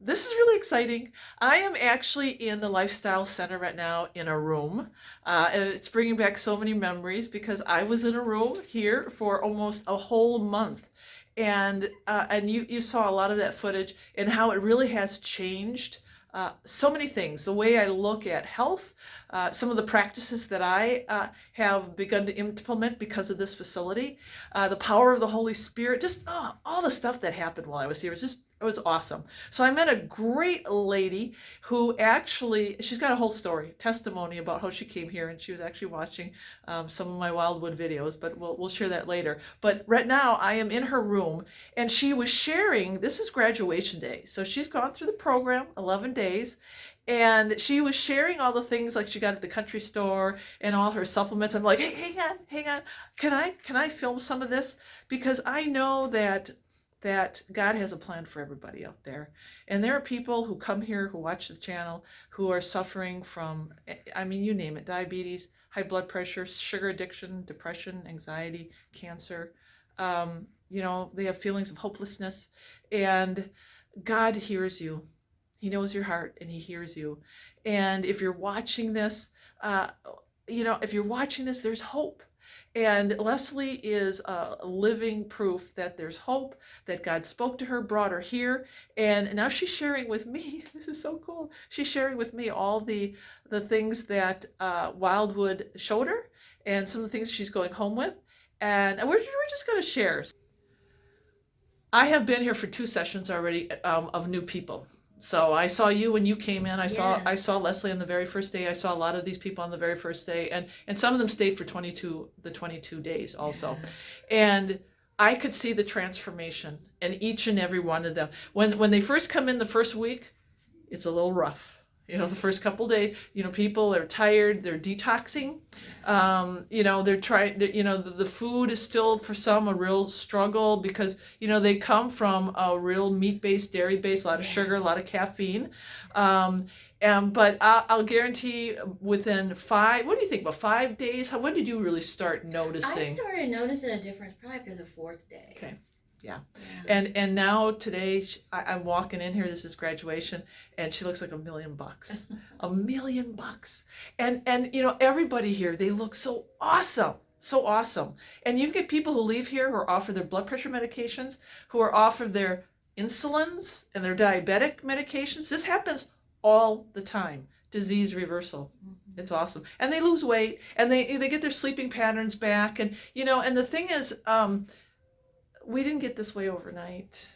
This is really exciting. I am actually in the Lifestyle Center right now in a room, and it's bringing back so many memories because I was in a room here for almost a whole month, and you saw a lot of that footage and how it really has changed. So many things, the way I look at health, some of the practices that I have begun to implement because of this facility, the power of the Holy Spirit, just all the stuff that happened while I was here. It was awesome. So I met a great lady who actually, she's got a whole story, testimony about how she came here, and she was actually watching some of my Wildwood videos, but we'll share that later. But right now I am in her room, and she was sharing, this is graduation day. So she's gone through the program, 11 days, and she was sharing all the things like she got at the country store and all her supplements. I'm like, hey, hang on. Can I film some of this? Because I know that God has a plan for everybody out there. And there are people who come here, who watch the channel, who are suffering from, I mean, you name it, diabetes, high blood pressure, sugar addiction, depression, anxiety, cancer. They have feelings of hopelessness. And God hears you. He knows your heart and he hears you. And if you're watching this, there's hope. And Leslie is a living proof that there's hope, that God spoke to her, brought her here, and now she's sharing with me. This is so cool. She's sharing with me all the things that Wildwood showed her, and some of the things she's going home with, and we're just going to share. I have been here for 2 sessions already of new people. So I saw you when you came in. I saw Leslie on the very first day. I saw a lot of these people on the very first day, and some of them stayed for 22 days also. Yeah. And I could see the transformation in each and every one of them. When they first come in the first week, it's a little rough. The first couple of days, people are tired, they're detoxing. They're trying, the food is still for some a real struggle because, they come from a real meat-based, dairy-based, a lot of sugar, a lot of caffeine. But I'll guarantee within what do you think, about 5 days? When did you really start noticing? I started noticing a difference probably after the 4th day. Okay. Yeah. And now today I'm walking in here, this is graduation, and she looks like $1 million. $1 million. And everybody here, they look so awesome. So awesome. And you get people who leave here who are offered their blood pressure medications, who are offered their insulins and their diabetic medications. This happens all the time. Disease reversal. Mm-hmm. It's awesome. And they lose weight, and they get their sleeping patterns back. And and the thing is, we didn't get this way overnight.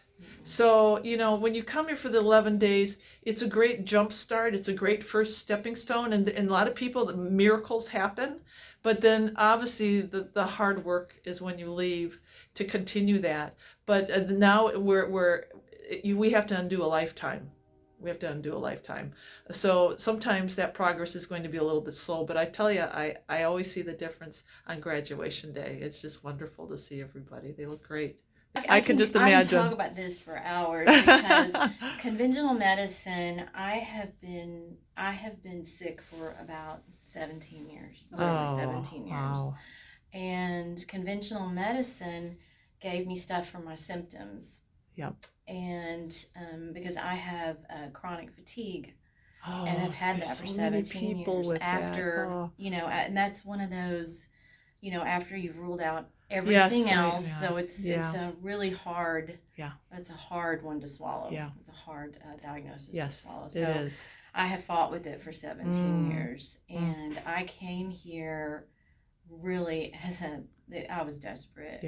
So, when you come here for the 11 days, it's a great jump start. It's a great first stepping stone. And a lot of people, the miracles happen. But then obviously the hard work is when you leave to continue that. But now we have to undo a lifetime. We have to undo a lifetime. So sometimes that progress is going to be a little bit slow, but I tell you, I always see the difference on graduation day. It's just wonderful to see everybody. They look great. I can just imagine. I can talk about this for hours because conventional medicine, I have been sick for about 17 years, literally 17 years. Wow. And conventional medicine gave me stuff for my symptoms. Yep. And because I have chronic fatigue, and I've had that for 17 years after, and that's one of those, after you've ruled out everything else. Yeah. So it's a really hard, it's a hard one to swallow. Yeah. It's a hard diagnosis to swallow. So it is. I have fought with it for 17 years, and I came here really I was desperate,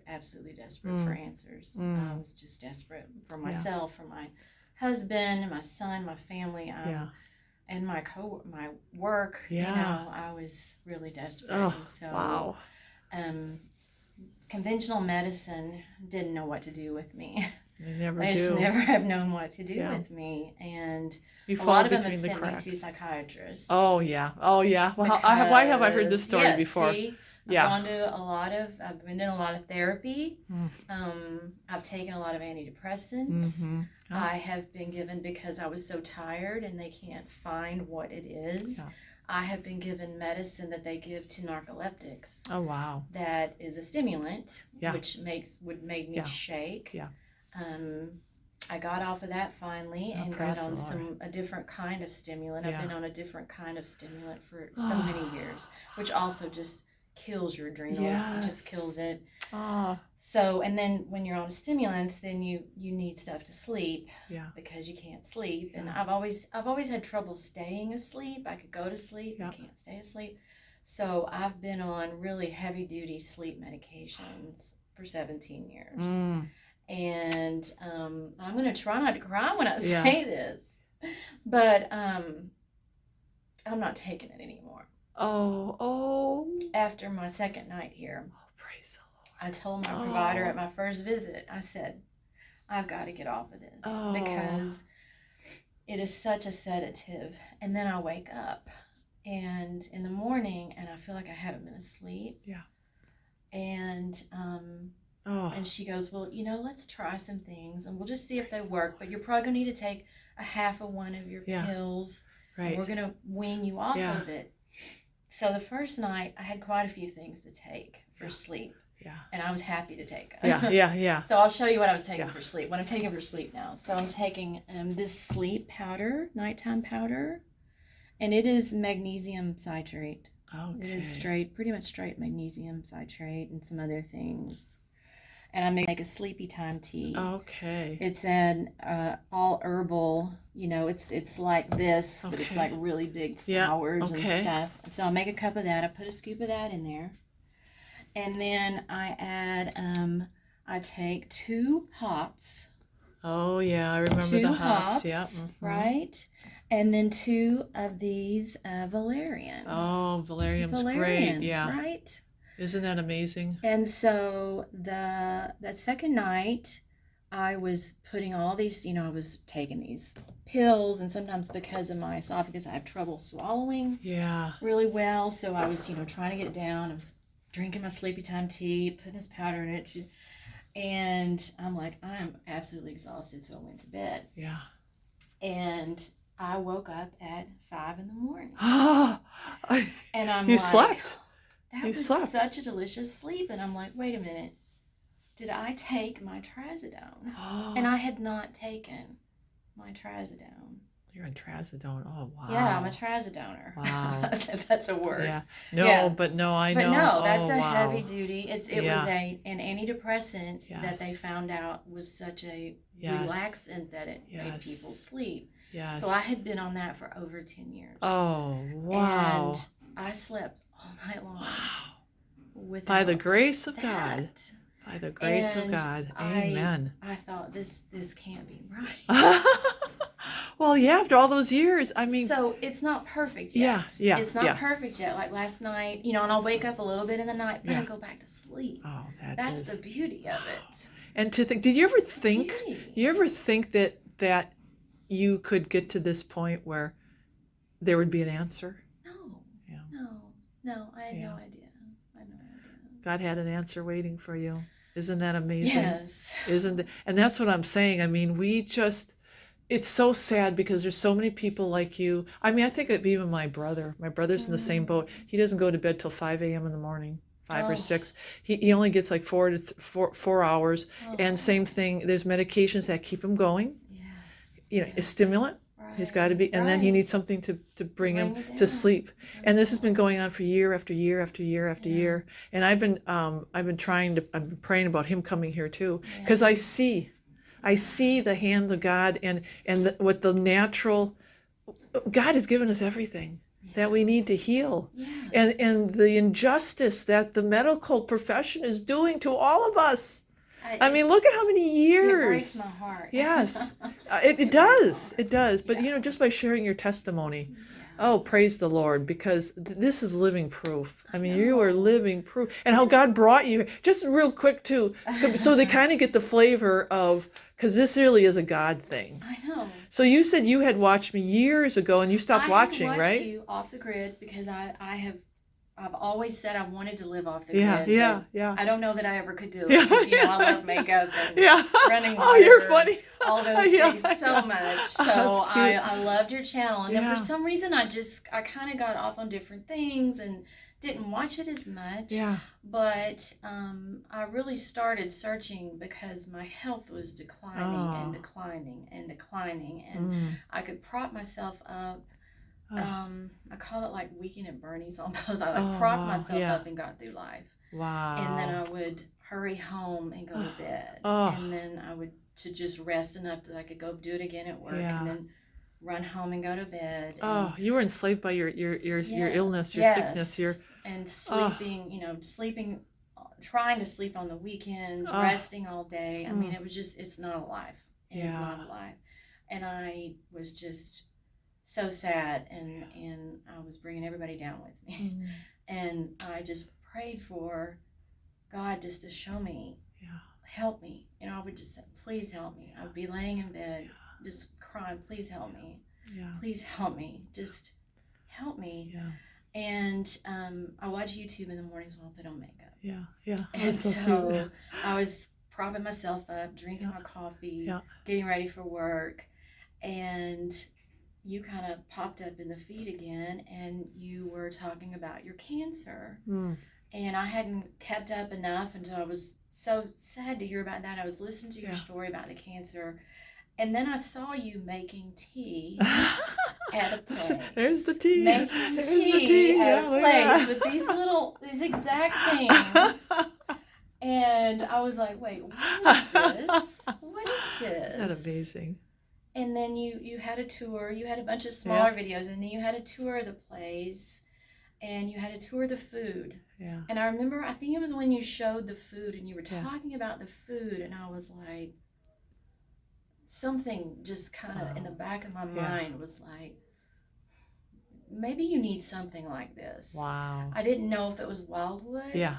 absolutely desperate for answers. I was just desperate for myself, for my husband, my son, my family, and my work. I was really desperate. Oh, and so, wow. Conventional medicine didn't know what to do with me. They just never have known what to do with me, and a lot of them have sent me to psychiatrists. Oh yeah. Well, why have I heard this story before? I've been doing a lot of therapy. I've taken a lot of antidepressants. Mm-hmm. Oh. I have been given, because I was so tired and they can't find what it is. Yeah. I have been given medicine that they give to narcoleptics. Oh wow. That is a stimulant, which made me shake. Yeah. I got off of that finally and praise got on the Lord. a different kind of stimulant. Yeah. I've been on a different kind of stimulant for so many years, which also just kills your adrenals. Yes. It just kills it. Oh. So, and then when you're on stimulants, then you need stuff to sleep. Yeah. Because you can't sleep. Yeah. And I've always had trouble staying asleep. I could go to sleep, Yeah. I can't stay asleep. So I've been on really heavy duty sleep medications for 17 years. And I'm going to try not to cry when I say this, but I'm not taking it anymore. Oh. After my second night here, Praise the Lord. I told my provider at my first visit, I said, I've got to get off of this because it is such a sedative. And then I wake up and in the morning and I feel like I haven't been asleep. Yeah. And and she goes, well, let's try some things and we'll just see if they work. But you're probably going to need to take a half of one of your pills. Right. And we're going to wean you off of it. So the first night, I had quite a few things to take for sleep. Yeah. And I was happy to take them. Yeah. So I'll show you what I was taking for sleep. What I'm taking for sleep now. So I'm taking this sleep powder, nighttime powder. And it is magnesium citrate. Okay. It is pretty much straight magnesium citrate and some other things. And I make a sleepy time tea. Okay. It's an all herbal, it's like this, but it's like really big flowers and stuff. So I'll make a cup of that. I put a scoop of that in there. And then I add, I take 2 hops. Oh, yeah, I remember the hops. Yeah. Right? And then 2 of these valerian. Oh, valerian's great. Yeah. Right? Isn't that amazing? And so that second night, I was putting all these, I was taking these pills, and sometimes because of my esophagus, I have trouble swallowing really well. So I was, trying to get it down. I was drinking my sleepy time tea, putting this powder in it. And I'm like, I'm absolutely exhausted, so I went to bed. Yeah. And I woke up at 5 in the morning. And I'm like, slept. That was such a delicious sleep. And I'm like, wait a minute. Did I take my trazodone? And I had not taken my trazodone. You're on trazodone. Oh, wow. Yeah, I'm a trazodoner. Wow. If that's a word. Yeah. No, yeah. But no, I know. But no, that's a heavy duty. It was an antidepressant that they found out was such a relaxant that it made people sleep. Yes. So I had been on that for over 10 years. Oh, wow. And I slept all night long. Wow. By the grace of God. By the grace of God. Amen. I thought this can't be right. Well, yeah, after all those years, I mean. So it's not perfect yet. Yeah. It's not perfect yet. Like last night, and I'll wake up a little bit in the night, then I go back to sleep. Oh, that's the beauty of it. And to think, did you ever think that you could get to this point where there would be an answer? No, I had no idea. God had an answer waiting for you. Isn't that amazing? Yes. And that's what I'm saying. I mean, it's so sad because there's so many people like you. I mean, I think of even my brother. My brother's in the same boat. He doesn't go to bed till 5 a.m. in the morning. 5 or 6. He only gets like 4 hours. And same thing, there's medications that keep him going. Yes. A stimulant. Right. He's got to be, and then he needs something to bring him to sleep. And this has been going on for year after year after year after year. And I've been praying about him coming here too, because I see the hand of God and what the natural. God has given us everything that we need to heal, and the injustice that the medical profession is doing to all of us. I mean, look at how many years. It breaks my heart. Yes, it does. It does. But just by sharing your testimony, praise the Lord, because this is living proof. I mean, you are living proof, and how God brought you. Just real quick too, so they kind of get the flavor of, because this really is a God thing. I know. So you said you had watched me years ago, and you stopped watching, right? I watched you off the grid because I've always said I wanted to live off the grid. Yeah. I don't know that I ever could do it. Because, I love makeup and running water. Oh, you're funny. All those things so much. So I loved your channel. And then for some reason, I kind of got off on different things and didn't watch it as much. Yeah. But I really started searching because my health was declining and declining and declining, and I could prop myself up. I call it like Weekend at Bernie's almost. I like propped myself up and got through life. Wow. And then I would hurry home and go to bed. And then I would to just rest enough that I could go do it again at work, and then run home and go to bed. You were enslaved by your illness, your sickness, and sleeping, sleeping, trying to sleep on the weekends, resting all day. I mean, it was just, it's not a life. It's not a life. And I was just so sad, and I was bringing everybody down with me. And I just prayed for God just to show me, help me. I would just say, please help me. I would be laying in bed just crying, please help me. Please help me. Just help me. And I watch YouTube in the mornings while I put on makeup. And so I was propping myself up, drinking my coffee, getting ready for work, and you kind of popped up in the feed again, and you were talking about your cancer. And I hadn't kept up enough until I was so sad to hear about that. I was listening to your story about the cancer, and then I saw you making tea at a place. There's the tea. Making tea at a place with these exact things. And I was like, wait, what is this? What is this? Isn't that amazing? And then you had a tour. You had a bunch of smaller videos, and then you had a tour of the place, and you had a tour of the food. And I remember, I think it was when you showed the food, and you were talking about the food, and I was like, something just kind of in the back of my mind was like, maybe you need something like this. Wow. I didn't know if it was Wildwood.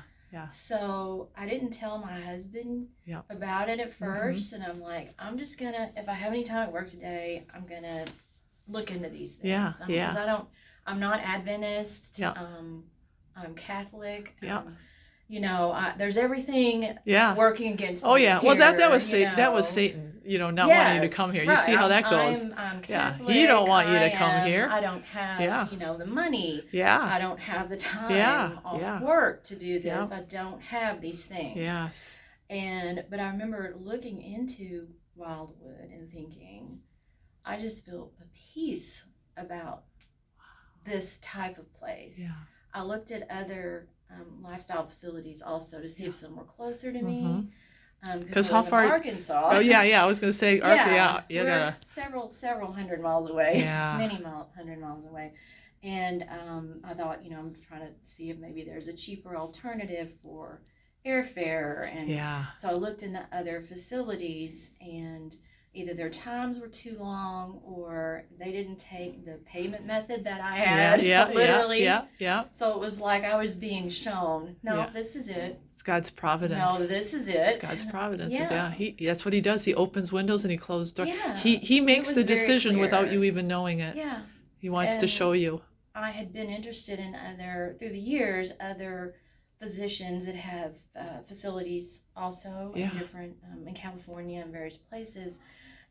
So I didn't tell my husband about it at first, and I'm like, I'm just gonna, if I have any time at work today, I'm gonna look into these things. Because I'm not Adventist. I'm Catholic. There's everything working against me. Well, that was Satan. That was Satan. Not wanting you to come here. You see how that goes. I'm Catholic. He don't want you to come here. I don't have the money. I don't have the time off work to do this. I don't have these things. But I remember looking into Wildwood and thinking, I just feel a peace about this type of place. I looked at other lifestyle facilities also to see if some were closer to me. Because how far? Arkansas. I was going to say, you we're several hundred miles away. Many hundred miles away. And I thought, I'm trying to see if maybe there's a cheaper alternative for airfare. And so I looked into other facilities, and either their times were too long, or they didn't take the payment method that I had. Literally. So it was like I was being shown, no, this is it. It's God's providence. No, this is it. It's God's providence. That's what he does. He opens windows and he closes doors. He makes the decision without you even knowing it. He wants to show you. I had been interested in through the years, other physicians that have facilities also in different, in California and various places.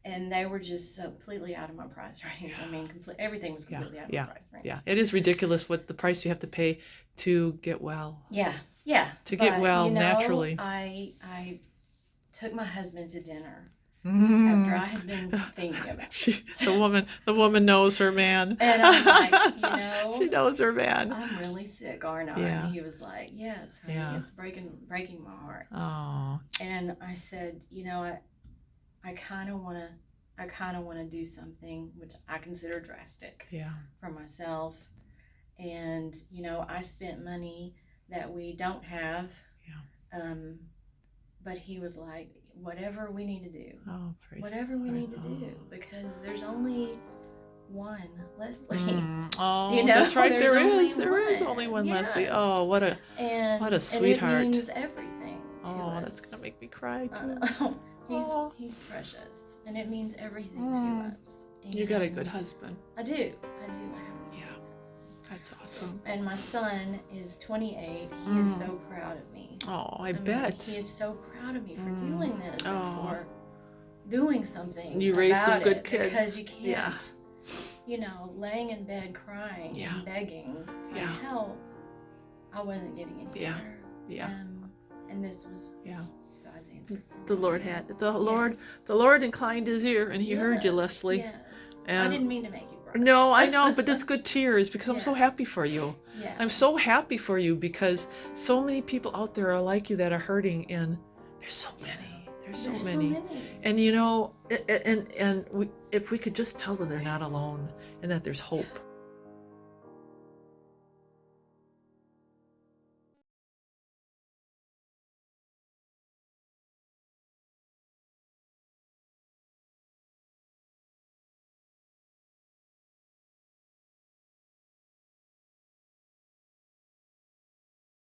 And they were just completely out of my price range. I mean, everything was completely out of my price range. It is ridiculous what the price you have to pay to get well. To get well naturally. I took my husband to dinner after I had been thinking about it. The woman knows her man. And I'm like, she knows her man. I'm really sick, aren't I? And he was like, yes, honey, it's breaking my heart. Oh. And I said, I kind of want to do something which I consider drastic for myself. And, I spent money that we don't have. But he was like, whatever we need to do. Whatever we need to do. Because there's only one Leslie. That's right. There is only one Leslie. Oh, what a sweetheart. And it means everything to us. That's going to make me cry too. He's precious, and it means everything to us. And you got a good husband. I do. I have a good husband. That's awesome. And my son is 28. He is so proud of me. I bet. He is so proud of me for doing this and for doing something. You raised some good kids. Because you can't, laying in bed crying and begging for help I wasn't getting anywhere. Yeah. Yeah. And this was God's answer. The Lord had the Lord inclined His ear and He heard you, Leslie. Yes. And I didn't mean to make you cry. No, I know, but that's good tears because I'm so happy for you. Yeah. I'm so happy for you because so many people out there are like you that are hurting, and there's so many. There's so many. And you know, if we could just tell them they're not alone and that there's hope.